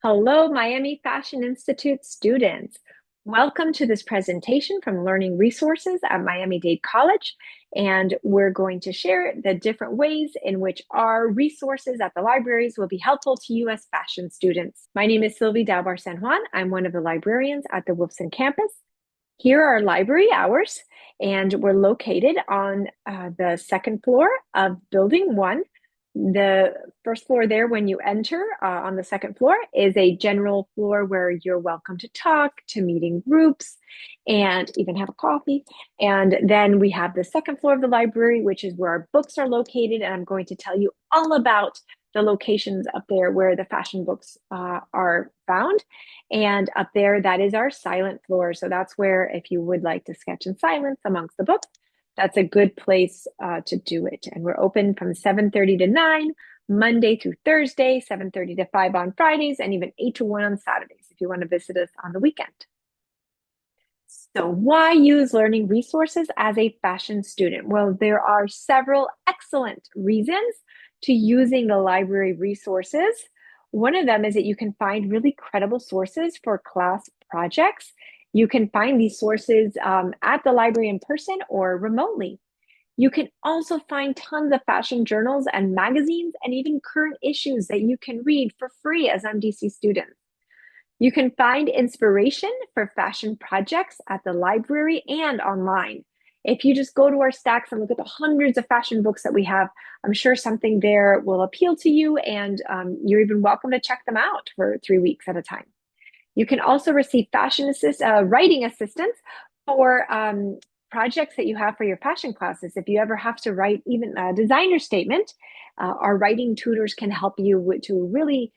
Hello, Miami Fashion Institute students. Welcome to this presentation from Learning Resources at Miami-Dade College. And we're going to share the different ways in which our resources at the libraries will be helpful to you as fashion students. My name is Sylvie Dalbar San Juan. I'm one of the librarians at the Wolfson campus. Here are our library hours, and we're located on the second floor of Building 1. The first floor there, when you enter on the second floor, is a general floor where you're welcome to talk, to meeting groups, and even have a coffee. And then we have the second floor of the library, which is where our books are located. And I'm going to tell you all about the locations up there where the fashion books are found. And up there, that is our silent floor. So that's where, if you would like to sketch in silence amongst the books, that's a good place to do it. And we're open from 7:30 to 9, Monday through Thursday, 7:30 to 5 on Fridays, and even 8 to 1 on Saturdays if you want to visit us on the weekend. So why use learning resources as a fashion student? Well, there are several excellent reasons to using the library resources. One of them is that you can find really credible sources for class projects. You can find these sources at the library in person or remotely. You can also find tons of fashion journals and magazines and even current issues that you can read for free as MDC students. You can find inspiration for fashion projects at the library and online. If you just go to our stacks and look at the hundreds of fashion books that we have, I'm sure something there will appeal to you, and you're even welcome to check them out for 3 weeks at a time. You can also receive writing assistance for projects that you have for your fashion classes. If you ever have to write even a designer statement, our writing tutors can help you to really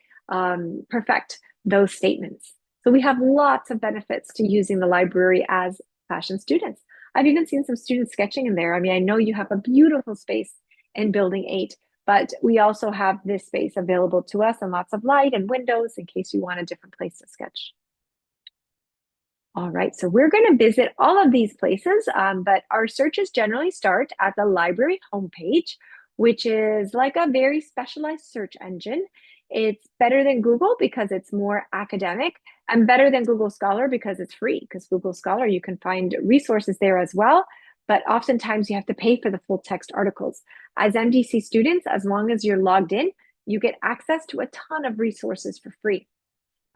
perfect those statements. So we have lots of benefits to using the library as fashion students. I've even seen some students sketching in there. I mean, I know you have a beautiful space in Building 8, but we also have this space available to us and lots of light and windows in case you want a different place to sketch. All right, so we're going to visit all of these places, but our searches generally start at the library homepage, which is like a very specialized search engine. It's better than Google because it's more academic, and better than Google Scholar because it's free, because Google Scholar, you can find resources there as well, but oftentimes you have to pay for the full text articles. As MDC students, as long as you're logged in, you get access to a ton of resources for free.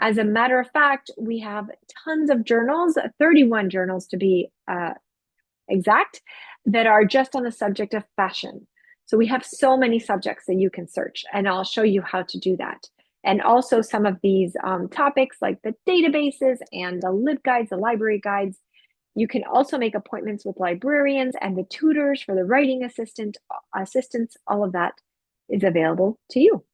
As a matter of fact, we have tons of journals, 31 journals to be exact, that are just on the subject of fashion. So we have so many subjects that you can search, and I'll show you how to do that. And also some of these topics like the databases and the LibGuides, the library guides. You can also make appointments with librarians and the tutors for the writing assistants. All of that is available to you.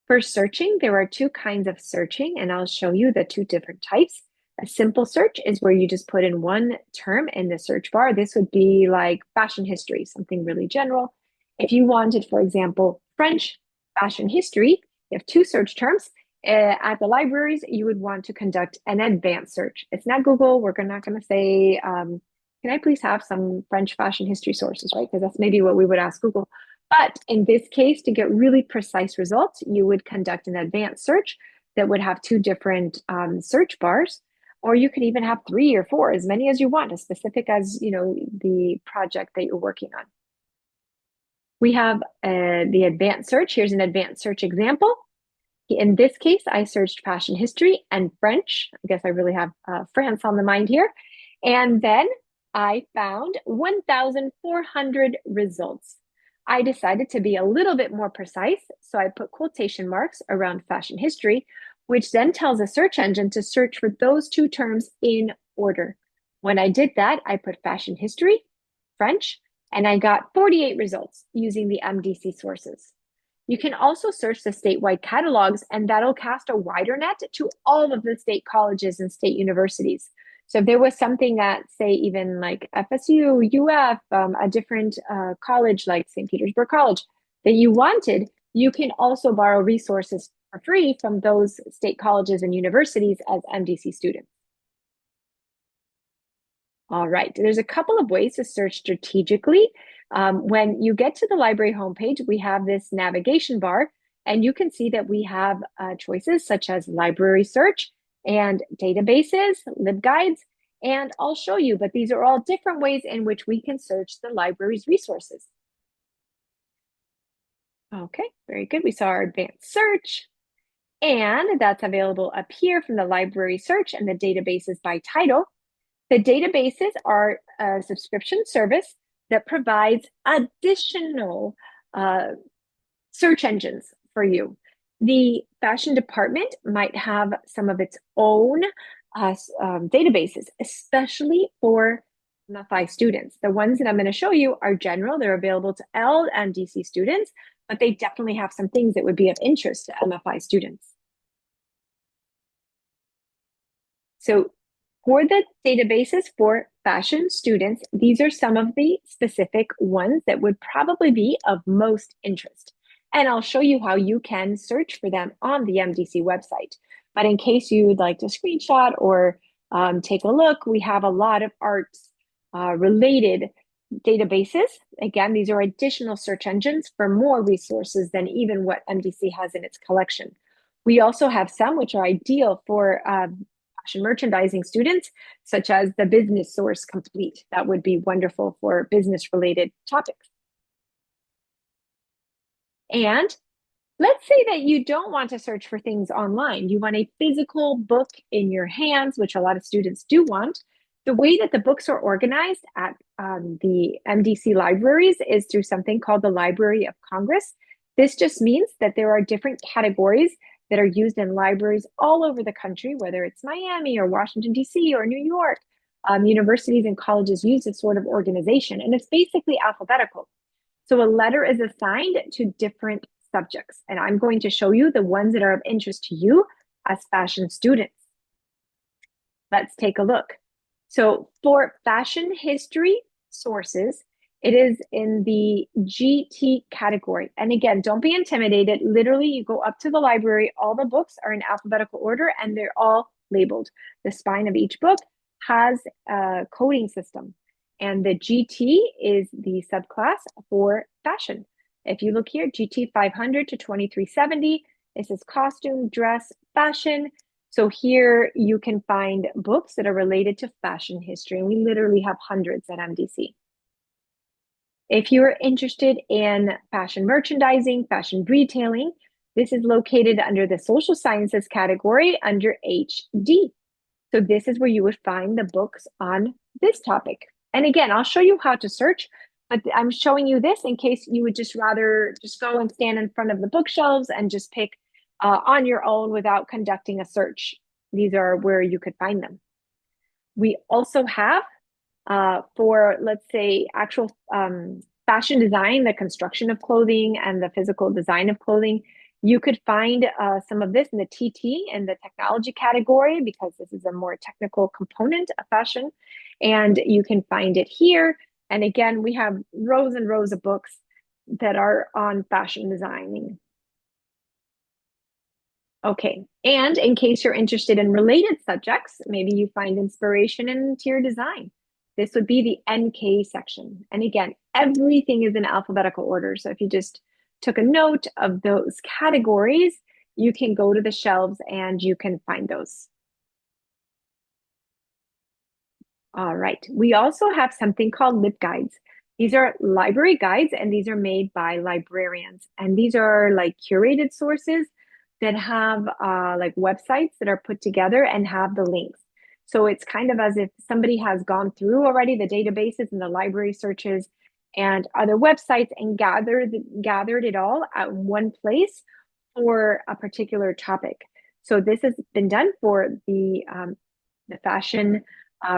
For searching, there are two kinds of searching, and I'll show you the two different types. A simple search is where you just put in one term in the search bar. This would be like fashion history, something really general. If you wanted, for example, French fashion history, you have two search terms. At the libraries, you would want to conduct an advanced search. It's not Google. We're not going to say, can I please have some French fashion history sources, right? Because that's maybe what we would ask Google. But in this case, to get really precise results, you would conduct an advanced search that would have two different search bars, or you could even have 3 or 4, as many as you want, as specific as the project that you're working on. We have the advanced search. Here's an advanced search example. In this case, I searched fashion history and French. I guess I really have France on the mind here. And then I found 1,400 results. I decided to be a little bit more precise, so I put quotation marks around fashion history, which then tells a search engine to search for those two terms in order. When I did that, I put fashion history, French, and I got 48 results using the MDC sources. You can also search the statewide catalogs, and that'll cast a wider net to all of the state colleges and state universities. So if there was something at, say, even like FSU, UF, a different college like St. Petersburg College that you wanted, you can also borrow resources for free from those state colleges and universities as MDC students. All right, there's a couple of ways to search strategically. When you get to the library homepage, we have this navigation bar. And you can see that we have choices such as library search and databases, LibGuides, and I'll show you, but these are all different ways in which we can search the library's resources. Okay, very good. We saw our advanced search, and that's available up here from the library search and the databases by title. The databases are a subscription service that provides additional search engines for you. The fashion department might have some of its own databases, especially for MFI students. The ones that I'm going to show you are general. They're available to all MDC students, but they definitely have some things that would be of interest to MFI students. So for the databases for fashion students, these are some of the specific ones that would probably be of most interest. And I'll show you how you can search for them on the MDC website. But in case you would like to screenshot or take a look, we have a lot of arts related databases. Again, these are additional search engines for more resources than even what MDC has in its collection. We also have some which are ideal for fashion merchandising students, such as the Business Source Complete. That would be wonderful for business related topics. And let's say that you don't want to search for things online. You want a physical book in your hands, which a lot of students do want. The way that the books are organized at the MDC libraries is through something called the Library of Congress. This just means that there are different categories that are used in libraries all over the country, whether it's Miami or Washington, D.C. or New York. Universities and colleges use this sort of organization, and it's basically alphabetical. So a letter is assigned to different subjects, and I'm going to show you the ones that are of interest to you as fashion students. Let's take a look. So for fashion history sources, it is in the GT category. And again, don't be intimidated. Literally, you go up to the library, all the books are in alphabetical order and they're all labeled. The spine of each book has a coding system. And the GT is the subclass for fashion. If you look here, GT 500 to 2370, it says costume, dress, fashion. So here you can find books that are related to fashion history, and we literally have hundreds at MDC. If you're interested in fashion merchandising, fashion retailing, this is located under the social sciences category under HD. So this is where you would find the books on this topic. And again, I'll show you how to search, but I'm showing you this in case you would just rather just go and stand in front of the bookshelves and just pick on your own without conducting a search. These are where you could find them. We also have for, let's say, actual fashion design, the construction of clothing and the physical design of clothing. You could find some of this in the TT and the technology category because this is a more technical component of fashion. And you can find it here. And again, we have rows and rows of books that are on fashion designing. Okay, and in case you're interested in related subjects, maybe you find inspiration in interior design. This would be the NK section. And again, everything is in alphabetical order. So if you just took a note of those categories, you can go to the shelves and you can find those. All right, we also have something called LibGuides. These are library guides and these are made by librarians. And these are like curated sources that have like websites that are put together and have the links. So it's kind of as if somebody has gone through already the databases and the library searches and other websites and gathered it all at one place for a particular topic. So this has been done for the fashion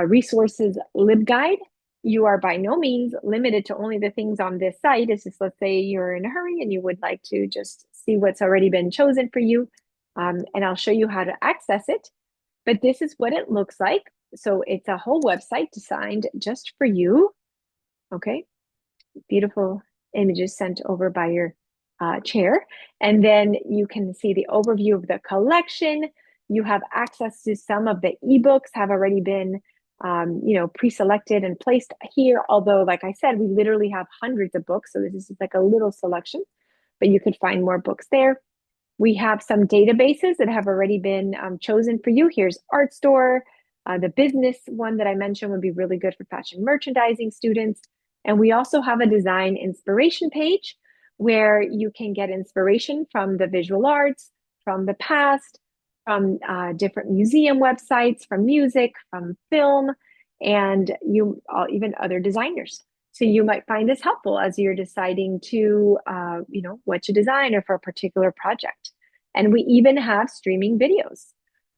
resources LibGuide. You are by no means limited to only the things on this site. It's just, let's say you're in a hurry and you would like to just see what's already been chosen for you. And I'll show you how to access it. But this is what it looks like. So it's a whole website designed just for you. Okay, beautiful images sent over by your chair. And then you can see the overview of the collection. You have access to some of the ebooks have already been pre-selected and placed here. Although, like I said, we literally have hundreds of books. So this is just like a little selection, but you could find more books there. We have some databases that have already been chosen for you. Here's Art Store. The business one that I mentioned would be really good for fashion merchandising students. And we also have a design inspiration page where you can get inspiration from the visual arts, from the past, from different museum websites, from music, from film, and even other designers. So you might find this helpful as you're deciding to, what to design or for a particular project. And we even have streaming videos.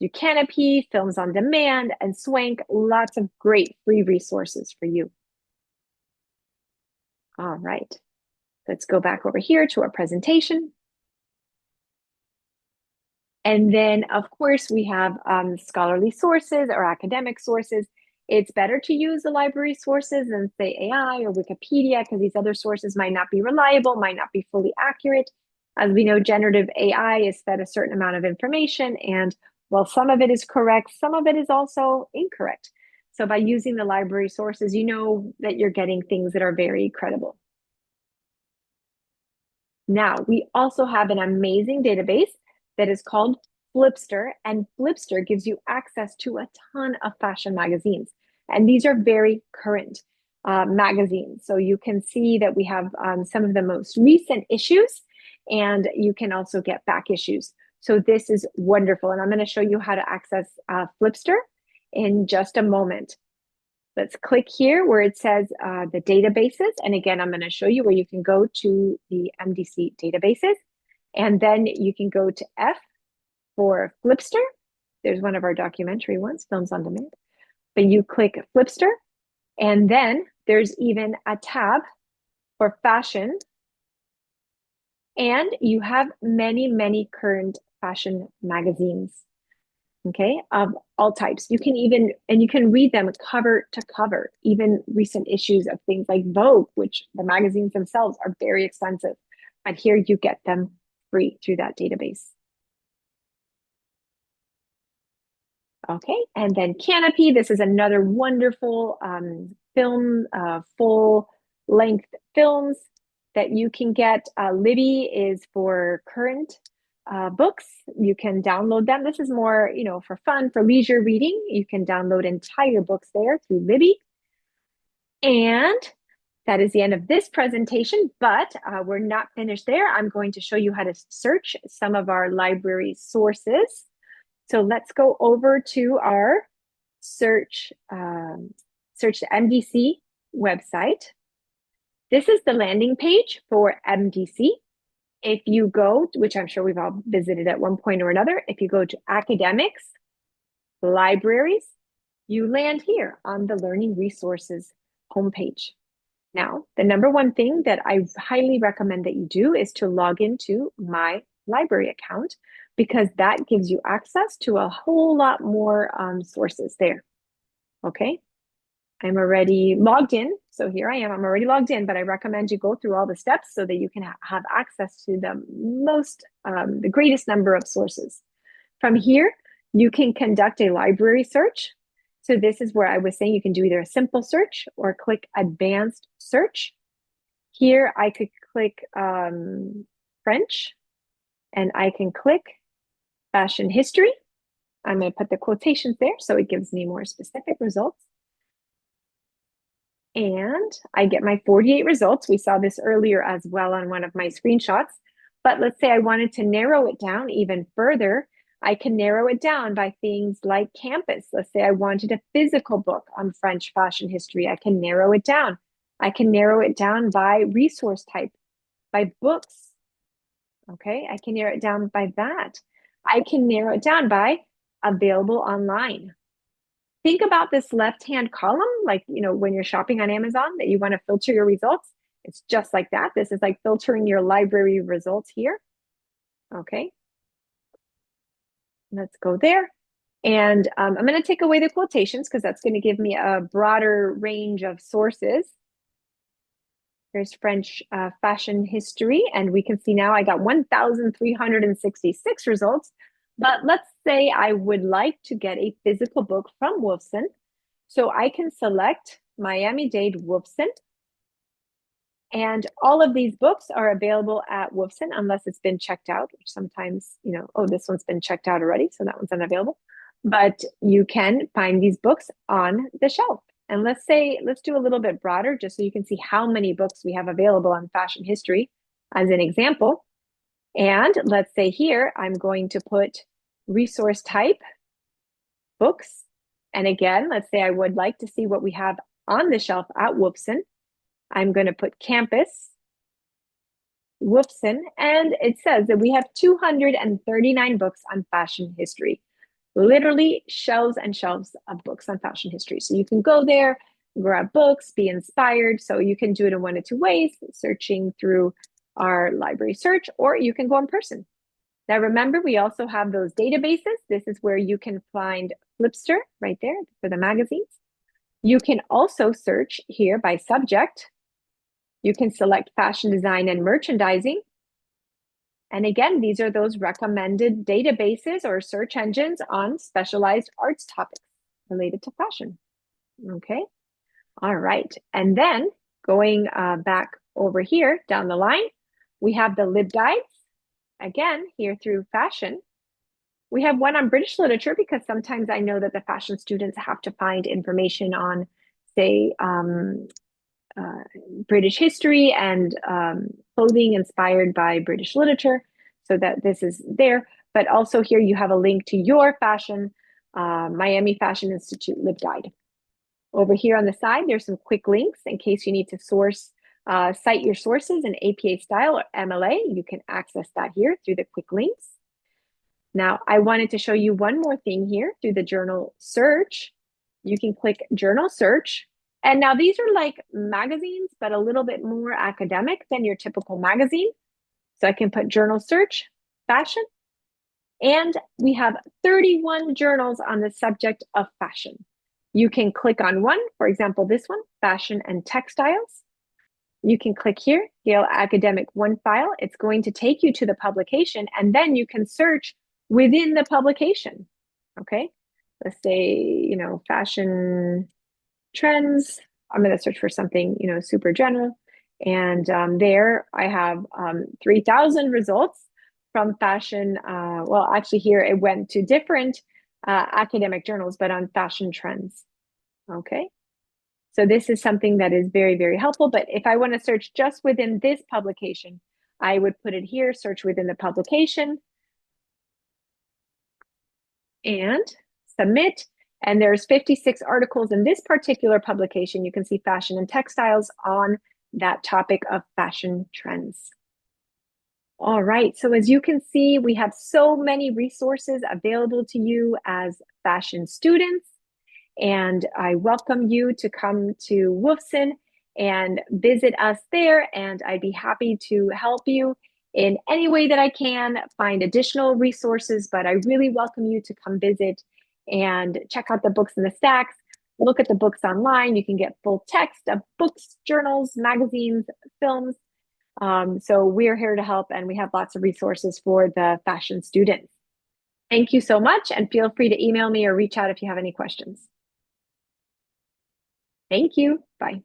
You Canopy, Films on Demand, and Swank, lots of great free resources for you. All right, let's go back over here to our presentation. And then, of course, we have scholarly sources or academic sources. It's better to use the library sources than, say, AI or Wikipedia, because these other sources might not be reliable, might not be fully accurate. As we know, generative AI is fed a certain amount of information, and while some of it is correct, some of it is also incorrect. So by using the library sources, you know that you're getting things that are very credible. Now, we also have an amazing database that is called Flipster, and Flipster gives you access to a ton of fashion magazines. And these are very current magazines. So you can see that we have some of the most recent issues, and you can also get back issues. So this is wonderful. And I'm going to show you how to access Flipster in just a moment. Let's click here where it says the databases. And again, I'm going to show you where you can go to the MDC databases. And then you can go to F for Flipster. There's one of our documentary ones, Films on Demand. But you click Flipster. And then there's even a tab for fashion. And you have many, many current fashion magazines. Okay, of all types. You can read them cover to cover, even recent issues of things like Vogue, which the magazines themselves are very expensive. But here you get them free through that database. Okay, and then Canopy. This is another wonderful film, full-length films that you can get. Libby is for current books. You can download them. This is more, for fun, for leisure reading. You can download entire books there through Libby. And that is the end of this presentation, but we're not finished there. I'm going to show you how to search some of our library sources. So let's go over to our search the MDC website. This is the landing page for MDC. If you go, which I'm sure we've all visited at one point or another, if you go to academics, libraries, you land here on the Learning Resources homepage. Now, the number one thing that I highly recommend that you do is to log into my library account, because that gives you access to a whole lot more sources there. Okay, I'm already logged in. So here I am, I'm already logged in, but I recommend you go through all the steps so that you can have access to the greatest number of sources. From here, you can conduct a library search. So this is where I was saying you can do either a simple search or click advanced search. Here I could click French, and I can click fashion history. I'm going to put the quotations there so it gives me more specific results. And I get my 48 results. We saw this earlier as well on one of my screenshots. But let's say I wanted to narrow it down even further. I can narrow it down by things like campus. Let's say I wanted a physical book on French fashion history. I can narrow it down. I can narrow it down by resource type, by books. Okay, I can narrow it down by that. I can narrow it down by available online. Think about this left-hand column, like, when you're shopping on Amazon, that you want to filter your results. It's just like that. This is like filtering your library results here. Okay. Let's go there. And I'm going to take away the quotations because that's going to give me a broader range of sources. There's French fashion history, and we can see now I got 1,366 results. But let's say I would like to get a physical book from Wolfson. So I can select Miami-Dade Wolfson. And all of these books are available at Wolfson unless it's been checked out, which sometimes, oh, this one's been checked out already, so that one's unavailable. But you can find these books on the shelf. And let's do a little bit broader just so you can see how many books we have available on fashion history as an example. And let's say here, I'm going to put resource type books. And again, let's say I would like to see what we have on the shelf at Wolfson. I'm going to put campus, Wolfson, and it says that we have 239 books on fashion history. Literally shelves and shelves of books on fashion history. So you can go there, grab books, be inspired. So you can do it in one of two ways, searching through our library search, or you can go in person. Now remember, we also have those databases. This is where you can find Flipster right there for the magazines. You can also search here by subject. You can select fashion design and merchandising. And again, these are those recommended databases or search engines on specialized arts topics related to fashion. Okay, all right. And then going back over here down the line, we have the LibGuides. Again, here through fashion. We have one on British literature because sometimes I know that the fashion students have to find information on, say, British history and clothing inspired by British literature, so that this is there. But also here you have a link to your fashion, Miami Fashion Institute LibGuide. Over here on the side, there's some quick links in case you need to cite your sources in APA style or MLA. You can access that here through the quick links. Now, I wanted to show you one more thing here through the journal search. You can click journal search. And now these are like magazines, but a little bit more academic than your typical magazine. So I can put journal search, fashion, and we have 31 journals on the subject of fashion. You can click on one, for example, this one, fashion and textiles. You can click here, Yale Academic One File. It's going to take you to the publication, and then you can search within the publication. Okay, let's say, fashion trends. I'm going to search for something, super general. And there I have 3,000 results from fashion. Well, actually here it went to different academic journals, but on fashion trends. Okay. So this is something that is very, very helpful. But if I want to search just within this publication, I would put it here, search within the publication, and submit. And there's 56 articles in this particular publication. You can see fashion and textiles on that topic of fashion trends. All right, so as you can see, we have so many resources available to you as fashion students. And I welcome you to come to Wolfson and visit us there. And I'd be happy to help you in any way that I can, find additional resources, but I really welcome you to come visit and check out the books in the stacks. Look at the books online. You can get full text of books, journals, magazines, films. So we're here to help, and we have lots of resources for the fashion students. Thank you so much, and feel free to email me or reach out if you have any questions. Thank you. Bye.